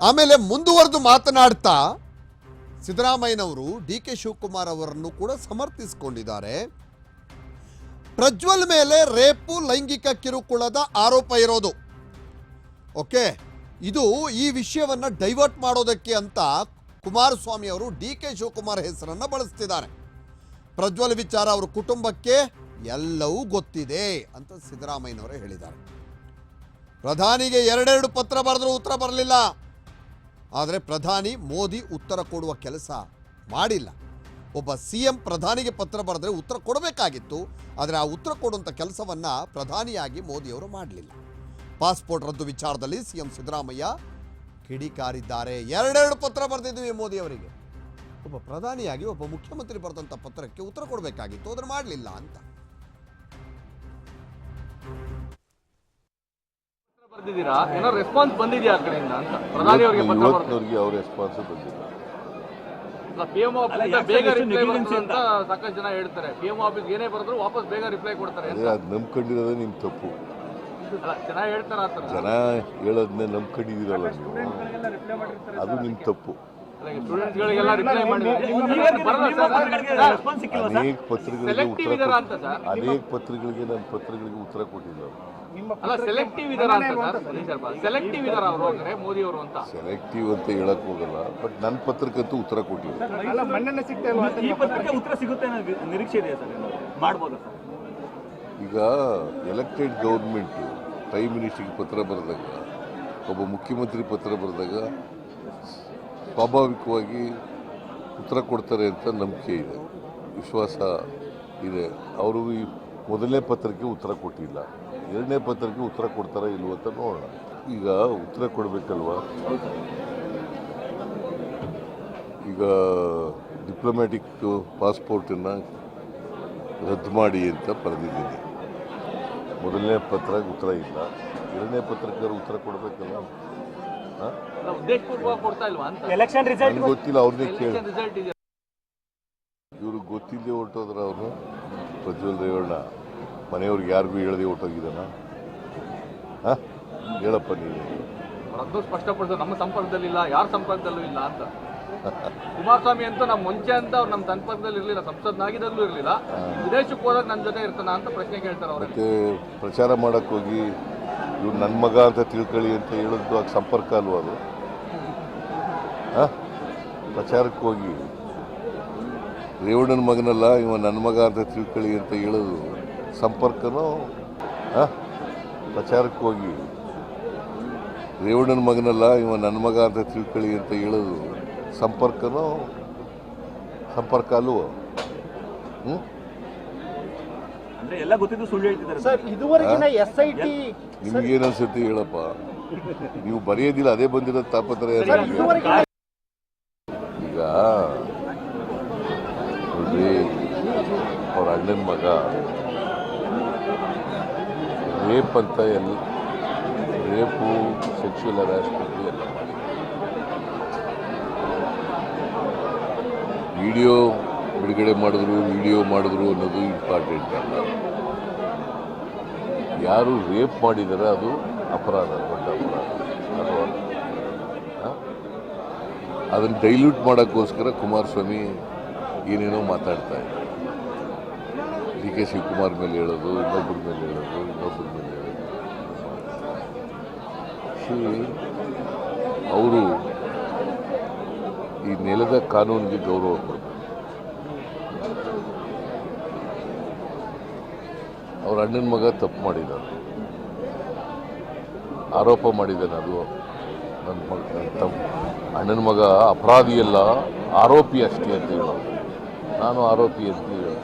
ಆಮೇಲೆ ಮುಂದುವರೆದು ಮಾತನಾಡ್ತಾ ಸಿದ್ದರಾಮಯ್ಯನವರು ಡಿ ಕೆ ಶಿವಕುಮಾರ್ ಅವರನ್ನು ಕೂಡ ಸಮರ್ಥಿಸಿಕೊಂಡಿದ್ದಾರೆ. ಪ್ರಜ್ವಲ್ ಮೇಲೆ ರೇಪು ಲೈಂಗಿಕ ಕಿರುಕುಳದ ಆರೋಪ ಇರೋದು. ಓಕೆ, ಇದು ಈ ವಿಷಯವನ್ನ ಡೈವರ್ಟ್ ಮಾಡೋದಕ್ಕೆ ಅಂತ ಕುಮಾರಸ್ವಾಮಿ ಅವರು ಡಿ ಕೆ ಶಿವಕುಮಾರ್ ಹೆಸರನ್ನ ಬಳಸ್ತಿದ್ದಾರೆ. ಪ್ರಜ್ವಲ್ ವಿಚಾರ ಅವ್ರ ಕುಟುಂಬಕ್ಕೆ ಎಲ್ಲವೂ ಗೊತ್ತಿದೆ ಅಂತ ಸಿದ್ದರಾಮಯ್ಯನವರೇ ಹೇಳಿದ್ದಾರೆ. ಪ್ರಧಾನಿಗೆ ಎರಡೆರಡು ಪತ್ರ ಬರೆದರೂ ಉತ್ತರ ಬರಲಿಲ್ಲ. ಆದರೆ ಪ್ರಧಾನಿ ಮೋದಿ ಉತ್ತರ ಕೊಡುವ ಕೆಲಸ ಮಾಡಿಲ್ಲ. ಒಬ್ಬ ಸಿಎಂ ಪ್ರಧಾನಿಗೆ ಪತ್ರ ಬರೆದ್ರೆ ಉತ್ತರ ಕೊಡಬೇಕಾಗಿತ್ತು. ಆದರೆ ಆ ಉತ್ತರ ಕೊಡುವಂಥ ಕೆಲಸವನ್ನ ಪ್ರಧಾನಿಯಾಗಿ ಮೋದಿಯವರು ಮಾಡಲಿಲ್ಲ. ಪಾಸ್ಪೋರ್ಟ್ ರದ್ದು ವಿಚಾರದಲ್ಲಿ ಸಿಎಂ ಸಿದ್ದರಾಮಯ್ಯ ಕಿಡಿಕಾರಿದ್ದಾರೆ. ಎರಡೆರಡು ಪತ್ರ ಬರೆದಿದ್ವಿ ಮೋದಿ ಅವರಿಗೆ. ಒಬ್ಬ ಪ್ರಧಾನಿಯಾಗಿ ಒಬ್ಬ ಮುಖ್ಯಮಂತ್ರಿ ಬರೆದಂಥ ಪತ್ರಕ್ಕೆ ಉತ್ತರ ಕೊಡಬೇಕಾಗಿತ್ತು, ಅದನ್ನು ಮಾಡಲಿಲ್ಲ ಅಂತ. ಬರ್ದಿದ್ದೀರಾ, ಏನೋ ರೆಸ್ಪಾನ್ಸ್ ಬಂದಿದೆಯಾ ಆ ಕಡೆಯಿಂದ ಅಂತ? ಪ್ರಧಾನಿ ಅವರಿಗೆ ಪತ್ರ ಬರೆದವರಿಗೆ ಅವ್ರ ರೆಸ್ಪಾನ್ಸ್ ಬಂದಿಲ್ಲ. ಪಿಎಂ ಆಫೀಸ್ ಬೇಗ ರಿಪ್ಲೈ ಬರ್ತದೆ ಅಂತ ಸಾಕಷ್ಟು ಜನ ಹೇಳ್ತಾರೆ. ಪಿಎಂ ಆಫೀಸ್ ಏನೇ ಬರೆದ್ರು ವಾಪಸ್ ಬೇಗ ರಿಪ್ಲೈ ಕೊಡ್ತಾರೆ. ಅದು ನಂಬ್ಕೊಂಡಿರೋದೇ ನಿಮ್ ತಪ್ಪು. ಜನ ಹೇಳ್ತಾರ ಆ ಥರ. ಜನ ಹೇಳೋದನ್ನೇ ನಂಬ್ಕೊಂಡಿದ್ದೀರಲ್ಲ ನೀವು, ಅದು ನಿಮ್ ತಪ್ಪು. ಸ್ಟೂಡೆಂಟ್ಸ್ಗಳಿಗೆಲ್ಲ ರಿಪ್ಲೈ ಮಾಡಿ ಅನೇಕ ಪತ್ರಗಳಿಗೆ ನನ್ನ ಪತ್ರಗಳಿಗೆ ಉತ್ತರ ಕೊಟ್ಟಿಲ್ಲ. ಅಲ್ಲ, ಸೆಲೆಕ್ಟಿವ್ ಇದಾರ ಅಂತ ಸೆಲೆಕ್ಟಿವ್ ಇದಾರ ಅವರು ಅಂದ್ರೆ ಮೋದಿ ಅವರು ಅಂತ. ಸೆಲೆಕ್ಟಿವ್ ಅಂತ ಹೇಳಕ್ ಹೋಗಲ್ಲ, ಬಟ್ ನನ್ನ ಪತ್ರಕ್ಕಂತೂ ಉತ್ತರ ಕೊಟ್ಟಿಲ್ಲ. ಈ ಪತ್ರಕ್ಕೆ ಉತ್ತರ ಸಿಗುತ್ತೆ ನಿರೀಕ್ಷೆ ಇದೆಯಾ ಸರ್? ಮಾಡ್ಬೋದಾ ಸರ್? ಈಗ ಎಲೆಕ್ಟೆಡ್ ಗೌರ್ಮೆಂಟು ಪ್ರೈಮ್ ಮಿನಿಸ್ಟರ್ಗೆ ಪತ್ರ ಬರೆದಾಗ, ಒಬ್ಬ ಮುಖ್ಯಮಂತ್ರಿ ಪತ್ರ ಬರೆದಾಗ ಸ್ವಾಭಾವಿಕವಾಗಿ ಉತ್ತರ ಕೊಡ್ತಾರೆ ಅಂತ ನಂಬಿಕೆ ಇದೆ, ವಿಶ್ವಾಸ ಇದೆ. ಅವರು ಈ ಮೊದಲನೇ ಪತ್ರಕ್ಕೆ ಉತ್ತರ ಕೊಟ್ಟಿಲ್ಲ, ಎರಡನೇ ಪತ್ರಕ್ಕೆ ಉತ್ತರ ಕೊಡ್ತಾರಾ ಇಲ್ವ ಅಂತ ನೋಡೋಣ. ಈಗ ಉತ್ತರ ಕೊಡಬೇಕಲ್ವಾ? ಈಗ ಡಿಪ್ಲೊಮ್ಯಾಟಿಕ್ ಪಾಸ್ಪೋರ್ಟನ್ನು ರದ್ದು ಮಾಡಿ ಅಂತ ಬರೆದಿದ್ದೀನಿ. ಮೊದಲನೇ ಪತ್ರಕ್ಕೆ ಉತ್ತರ ಇಲ್ಲ, ಎರಡನೇ ಪತ್ರಕ್ಕೆ ಉತ್ತರ ಕೊಡಬೇಕಲ್ಲ. ನನಗೆ ಗೊತ್ತಿಲ್ಲ, ಅವ್ರನ್ನೇ ಕೇಳಿ. ಇವ್ರಿಗೆ ಗೊತ್ತಿಲ್ಲದೆ ಹೊರಟೋದ್ರ ಅವರು ಪ್ರಜ್ವಲ್ ರೇವಣ್ಣ ಮನೆಯವ್ರಿಗೆ ಯಾರಿಗೂ ಹೇಳದೆ ಹೊರಟೋಗಿದ್ದಾನ? ಹೇಳಪ್ಪ ನೀವು. ಅದು ಸ್ಪಷ್ಟಪಡಿಸೋದು ನಮ್ಮ ಸಂಪರ್ಕದಲ್ಲಿಲ್ಲ, ಯಾರ ಸಂಪರ್ಕದಲ್ಲೂ ಇಲ್ಲ ಅಂತ. ಕುಮಾರಸ್ವಾಮಿ ಅಂತೂ ನಮ್ಮ ಮುಂಚೆ ಅಂತ ಅವ್ರು ನಮ್ಮ ಸಂಪರ್ಕದಲ್ಲಿ ಇರಲಿಲ್ಲ, ಸಂಸದನಾಗಿದ್ದಾಗಲೂ ಇರಲಿಲ್ಲ. ವಿದೇಶಕ್ಕೆ ಹೋದಾಗ ನನ್ನ ಜೊತೆ ಇರ್ತಾನ ಅಂತ ಪ್ರಶ್ನೆ ಕೇಳ್ತಾರೆ ಅವ್ರು. ಮತ್ತೆ ಪ್ರಚಾರ ಮಾಡಕ್ಕೆ ಹೋಗಿ ಇವ್ರು ನನ್ನ ಮಗ ಅಂತ ತಿಳ್ಕೊಳ್ಳಿ ಅಂತ ಹೇಳೋದು ಆಗ ಸಂಪರ್ಕ ಅಲ್ವಾ ಅದು? ಪ್ರಚಾರಕ್ಕೆ ಹೋಗಿ ರೇವಣ್ಣನ ಮಗನಲ್ಲ ಇವ ನನ್ನ ಮಗ ಅಂತ ತಿಳ್ಕೊಳ್ಳಿ ಅಂತ ಹೇಳೋದು ಸಂಪರ್ಕನೋ? ಪ್ರಚಾರಕ್ಕೆ ಹೋಗಿ ರೇವಣ್ಣನ ಮಗನಲ್ಲ ಇವ ನನ್ನ ಮಗ ಅಂತ ತಿಳ್ಕೊಳ್ಳಿ ಅಂತ ಹೇಳೋದು ಸಂಪರ್ಕನೋ? ಸಂಪರ್ಕ ಅಲ್ವೋ? ಎಲ್ಲ ಗೊತ್ತಿದ್ದು ಸುಳ್ಳು ಹೇಳ್ತಿದ್ದಾರೆ ಸರ್. ಇದುವರೆಗಿನ SIT ನಿಮ್ಗೇನನ್ಸುತ್ತೆ ಹೇಳಪ್ಪ? ನೀವು ಬರೆಯೋದಿಲ್ಲ, ಅದೇ ಬಂದಿರೋ ತಾಪತ್ರಯ. ಈಗ ನೋಡ್ರಿ, ಅವ್ರ ಅಣ್ಣನ ಮಗ ರೇಪ್ ಅಂತ ರೇಪು, ಸೆಕ್ಷುವಲ್ ಹರಾಸ್ಮೆಂಟ್ ಎಲ್ಲ ಮಾಡಿ ವಿಡಿಯೋ ಬಿಡುಗಡೆ ಮಾಡಿದ್ರು ಅನ್ನೋದು ಇಂಪಾರ್ಟೆಂಟ್ ಅಲ್ಲ. ಯಾರು ರೇಪ್ ಮಾಡಿದಾರೆ ಅದು ಅಪರಾಧ, ದೊಡ್ಡ ಅಪರಾಧ. ಅದನ್ನು ಡೈಲ್ಯೂಟ್ ಮಾಡೋಕ್ಕೋಸ್ಕರ ಕುಮಾರಸ್ವಾಮಿ ಏನೇನೋ ಮಾತಾಡ್ತಾ ಇದ್ದಾರೆ. ಡಿ ಕೆ ಶಿವಕುಮಾರ್ ಮೇಲೆ ಹೇಳೋದು, ಇನ್ನೊಬ್ಬರ ಮೇಲೆ ಹೇಳೋದು. ಅವರು ಈ ನೆಲದ ಕಾನೂನಿಗೆ ಗೌರವ ಕೊಡಬೇಕು. ಅವ್ರ ಅಣ್ಣನ ಮಗ ತಪ್ಪು ಮಾಡಿದ್ದಾನೆ, ಆರೋಪ ಮಾಡಿದ್ದಾನೆ. ಅದು ನನ್ನ ಮಗ, ಅಣ್ಣನ ಮಗ ಅಪರಾಧಿಯಲ್ಲ, ಆರೋಪಿ ಅಷ್ಟೇ ಅಂತ ಹೇಳೋದು. ನಾನು ಆರೋಪಿ ಅಂತ ಹೇಳೋದು.